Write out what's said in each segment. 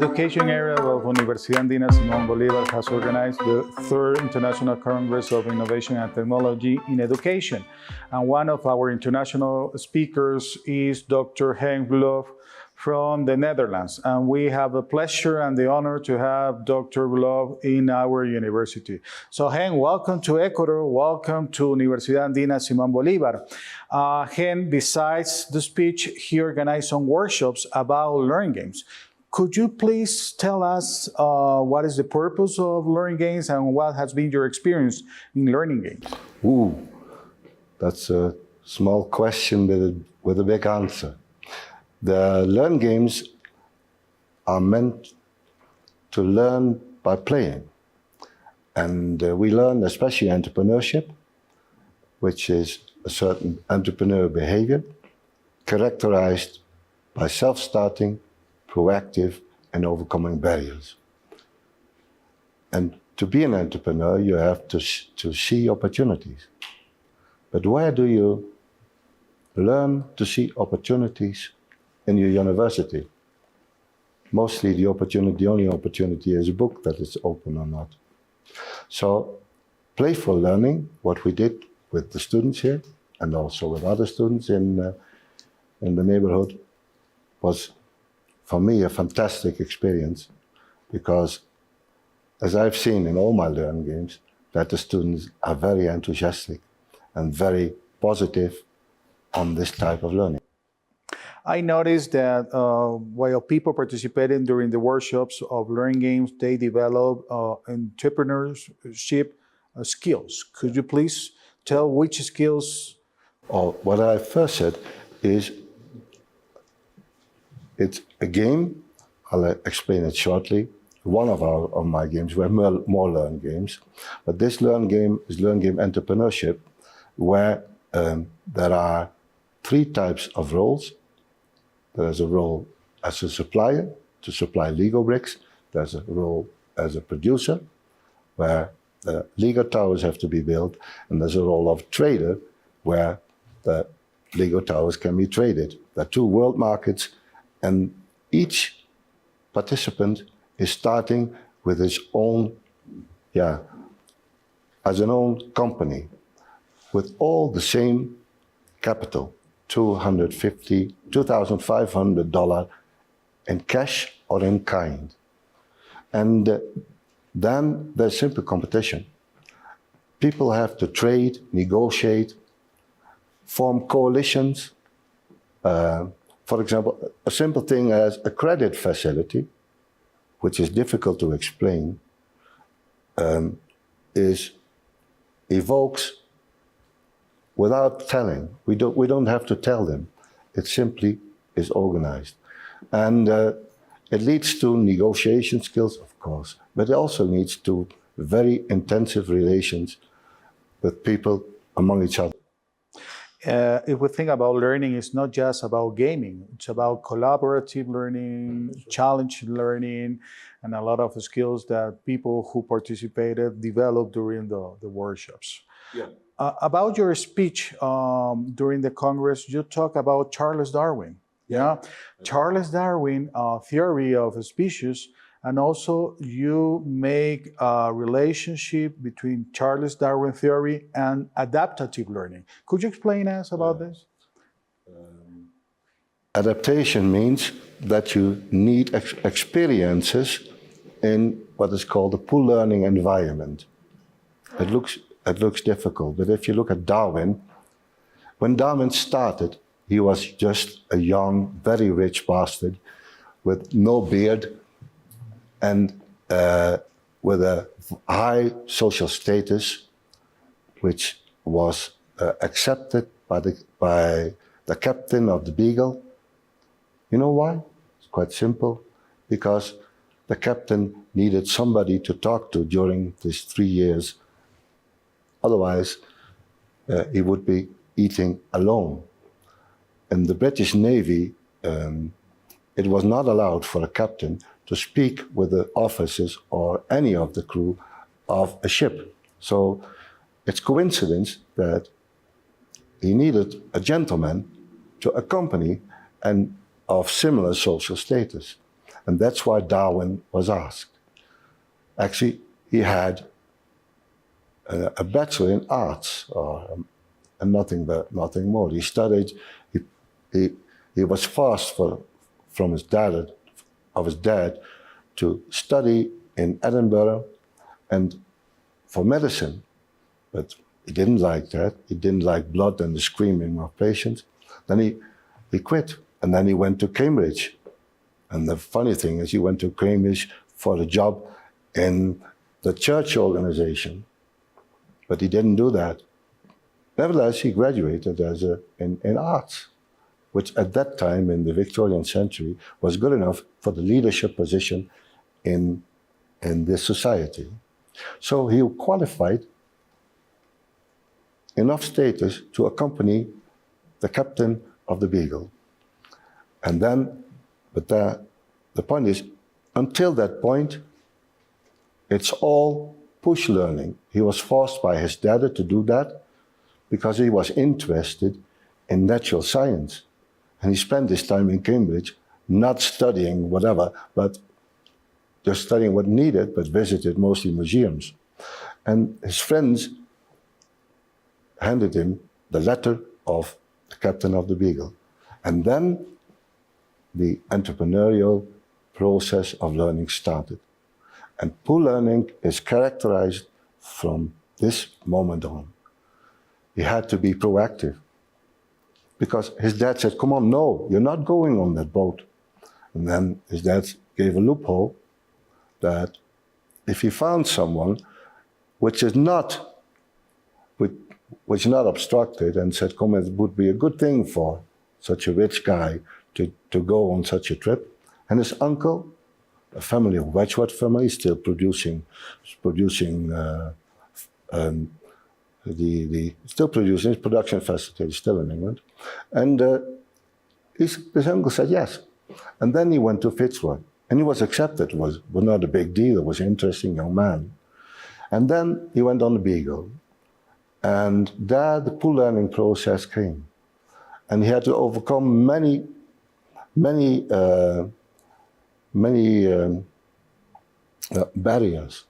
education area of Universidad Andina Simón Bolívar has organized the third International Congress of Innovation and Technology in Education. And one of our international speakers is Dr. Henk Beloof from the Netherlands. And we have the pleasure and the honor to have Dr. Beloof in our university. So Henk, welcome to Ecuador. Welcome to Universidad Andina Simón Bolívar. Henk, besides the speech, he organized some workshops about learning games. Could you please tell us what is the purpose of learning games and what has been your experience in learning games? Ooh, that's a small question with a big answer. The learn games are meant to learn by playing. And we learn especially entrepreneurship, which is a certain entrepreneurial behavior characterized by self-starting, proactive, and overcoming barriers. And to be an entrepreneur, you have to see opportunities. But where do you learn to see opportunities in your university? Mostly the only opportunity is a book that is open or not. So playful learning, what we did with the students here and also with other students in the neighborhood, was for me a fantastic experience, because as I've seen in all my learning games, that the students are very enthusiastic and very positive on this type of learning. I noticed that while people participated during the workshops of learning games, they develop entrepreneurship skills. Could you please tell which skills? What I first said is it's a game. I'll explain it shortly. One of my games were more learn games, but this learn game is learn game entrepreneurship, where there are 3 types of roles. There's a role as a supplier to supply Lego bricks. There's a role as a producer, where the Lego towers have to be built, and there's a role of trader, where the Lego towers can be traded. There are 2 world markets, and each participant is starting with his own, as an own company, with all the same capital, $2,500 in cash or in kind. And then there's simple competition. People have to trade, negotiate, form coalitions. For example, a simple thing as a credit facility, which is difficult to explain, evokes without telling. We don't have to tell them. It simply is organized. And it leads to negotiation skills, of course, but it also leads to very intensive relations with people among each other. If we think about learning, it's not just about gaming. It's about collaborative learning, challenge learning, and a lot of skills that people who participated developed during the workshops. Yeah. About your speech during the Congress, you talk about Charles Darwin. Yeah, Charles Darwin theory of species, and also you make a relationship between Charles Darwin theory and adaptive learning. Could you explain us about this? Adaptation means that you need experiences in what is called a pool learning environment. It looks difficult, but if you look at Darwin, when Darwin started, he was just a young, very rich bastard with no beard and with a high social status, which was accepted by the captain of the Beagle. You know why? It's quite simple. Because the captain needed somebody to talk to during these 3 years. Otherwise, he would be eating alone. In the British Navy, it was not allowed for a captain to speak with the officers or any of the crew of a ship. So it's coincidence that he needed a gentleman to accompany and of similar social status. And that's why Darwin was asked. Actually, he had a bachelor in arts, and nothing more. He studied. He was forced from his dad to study in Edinburgh and for medicine, but he didn't like that. He didn't like blood and the screaming of patients. Then he quit, and then he went to Cambridge. And the funny thing is, he went to Cambridge for a job in the church organization, but he didn't do that. Nevertheless, he graduated in arts, which at that time in the Victorian century was good enough for the leadership position in this society. So he qualified enough status to accompany the captain of the Beagle. And then, but the point is, until that point, it's all push learning. He was forced by his dad to do that because he was interested in natural science. And he spent his time in Cambridge not studying whatever, but just studying what needed, but visited mostly museums. And his friends handed him the letter of the captain of the Beagle. And then the entrepreneurial process of learning started. And pull learning is characterized from this moment on. He had to be proactive. Because his dad said, come on, no, you're not going on that boat. And then his dad gave a loophole that if he found someone which is not obstructed and said, come, it would be a good thing for such a rich guy to go on such a trip. And his uncle, a family of Wedgwood family, still producing his production facility still in England. And his uncle said yes. And then he went to Fitzroy. And he was accepted. It was not a big deal. It was an interesting young man. And then he went on the Beagle. And there the pull learning process came. And he had to overcome many barriers.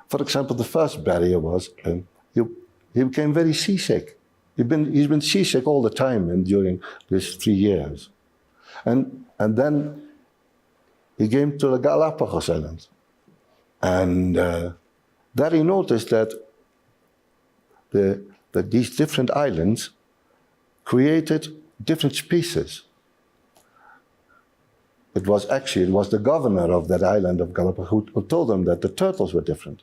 For example, the first barrier was he became very seasick. He's been seasick all the time during these 3 years. And then he came to the Galapagos Islands. And there he noticed that these different islands created different species. It was the governor of that island of Galapagos who told them that the turtles were different.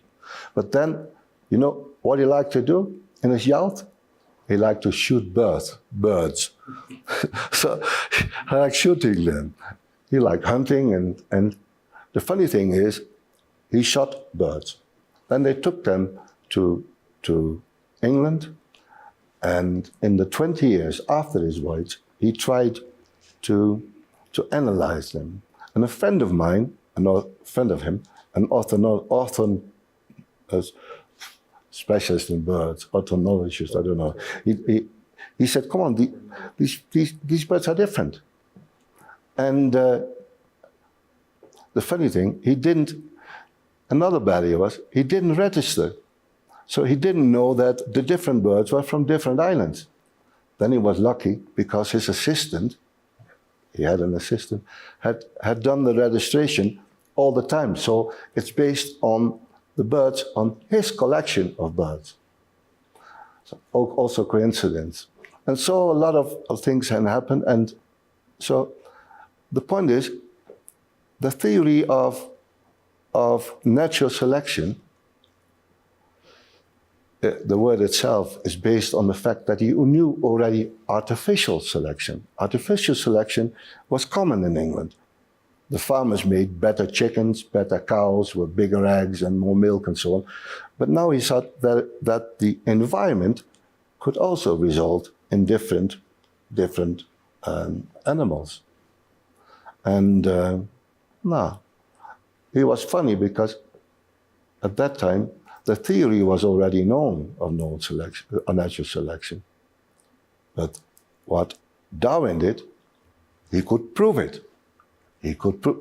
But then, you know what he liked to do in his youth? He liked to shoot birds. So I like shooting them. He liked hunting, and the funny thing is, he shot birds. Then they took them to England, and in the 20 years after his voyage, he tried to analyze them. And a friend of mine, a friend of him, an author specialist in birds, ornithologist, I don't know. He said, come on, these birds are different. And the funny thing, another barrier was, he didn't register. So he didn't know that the different birds were from different islands. Then he was lucky because his assistant, he had an assistant, had done the registration all the time. So it's based on the birds, on his collection of birds. So also coincidence. And so a lot of things can happen. And so the point is, the theory of natural selection, the word itself is based on the fact that he knew already artificial selection. Artificial selection was common in England. The farmers made better chickens, better cows with bigger eggs and more milk and so on. But now he thought that the environment could also result in different animals. And it was funny because at that time, the theory was already known of natural selection. But what Darwin did, he could prove it.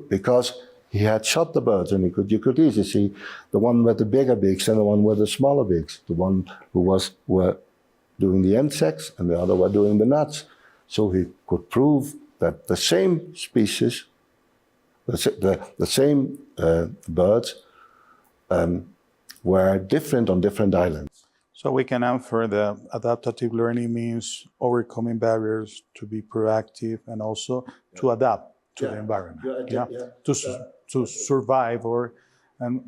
Because he had shot the birds, and you could easily see the one with the bigger beaks and the one with the smaller beaks. The one who were doing the insects and the other were doing the nuts. So he could prove that the same species, the same birds, were different on different islands. So we can infer that adaptive learning means overcoming barriers, to be proactive, and also to adapt to the environment. To survive and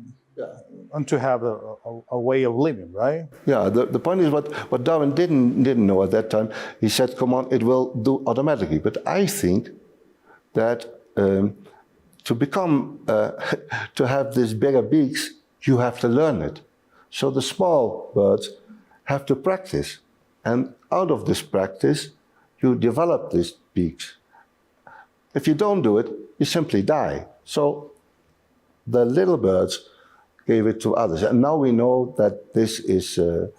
to have a way of living, right? Yeah, the point is what Darwin didn't know at that time. He said, come on, it will do automatically. But I think that to become, to have these bigger beaks, you have to learn it. So the small birds have to practice. And out of this practice, you develop these beaks. If you don't do it, you simply die. So the little birds gave it to others. And now we know that this is a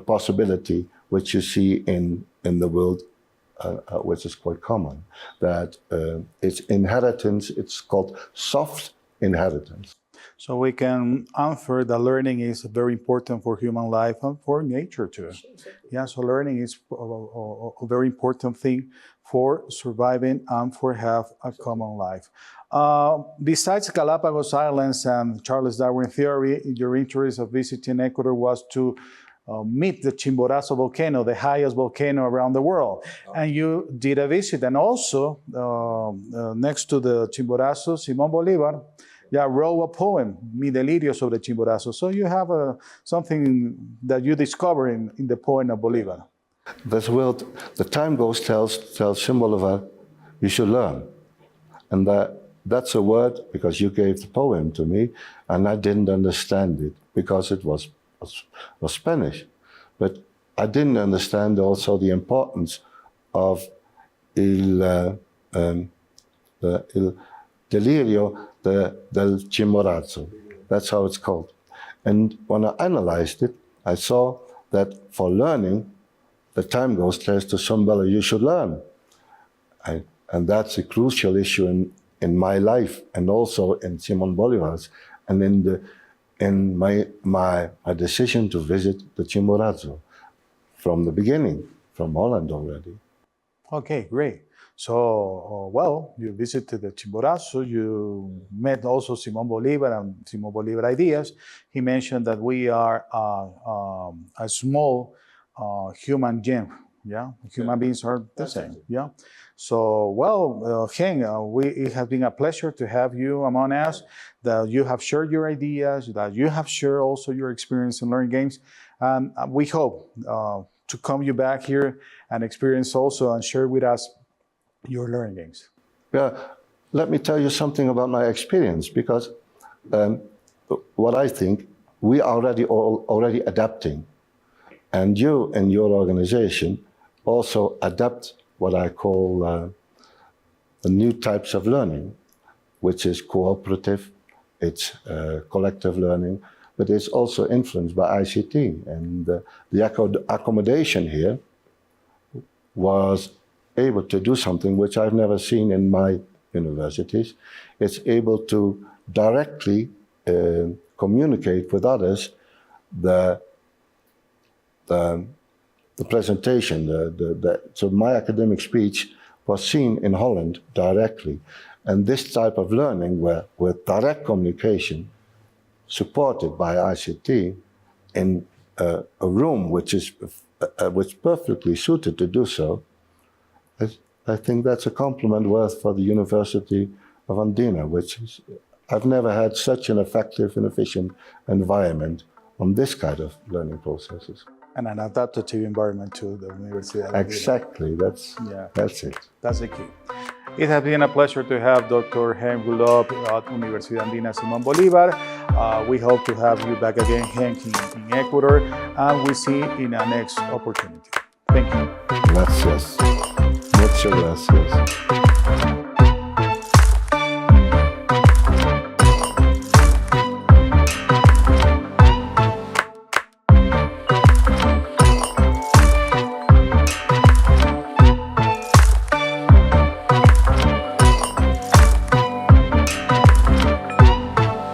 possibility which you see in the world, which is quite common, that it's inheritance, it's called soft inheritance. So we can infer that learning is very important for human life and for nature too. Yeah, so learning is a very important thing for surviving and for have a common life. Besides Galapagos Islands and Charles Darwin theory, your interest of visiting Ecuador was to meet the Chimborazo volcano, the highest volcano around the world. And you did a visit, and also next to the Chimborazo, Simón Bolívar wrote a poem, Mi Delirio sobre Chimborazo. So you have something that you discover in the poem of Bolívar. This world, the time goes tells Simón Bolívar, you should learn. And that's a word because you gave the poem to me, and I didn't understand it because it was Spanish. But I didn't understand also the importance of el delirio del Chimborazo. That's how it's called. And when I analyzed it, I saw that for learning, the time goes tells to somebody, you should learn. And that's a crucial issue in my life, and also in Simón Bolívar's, and in my decision to visit the Chimborazo from the beginning, from Holland already. Okay, great. So, well, you visited the Chimborazo, you met also Simón Bolívar and Simón Bolívar ideas. He mentioned that we are a small human gene, Human beings are the same, So, well, Hen, it has been a pleasure to have you among us, that you have shared your ideas, that you have shared also your experience in learning games. And we hope to come you back here and experience also and share with us your learning games. Yeah, let me tell you something about my experience, because what I think, we are already adapting. And you and your organization also adapt what I call the new types of learning, which is cooperative, it's collective learning, but it's also influenced by ICT. And the accommodation here was able to do something which I've never seen in my universities. It's able to directly communicate with others the presentation. So my academic speech was seen in Holland directly. And this type of learning, with direct communication, supported by ICT, in a room which is perfectly suited to do so, I think that's a compliment worth for the University of Andina, which is, I've never had such an effective and efficient environment on this kind of learning processes. And an adaptive environment to the Universidad Andina. Exactly, that's it. That's the key. It has been a pleasure to have Dr. Hen Gulob at Universidad Andina Simón Bolívar. We hope to have you back again, Hen, in Ecuador, and we see you in our next opportunity. Thank you. Gracias. Muchas gracias.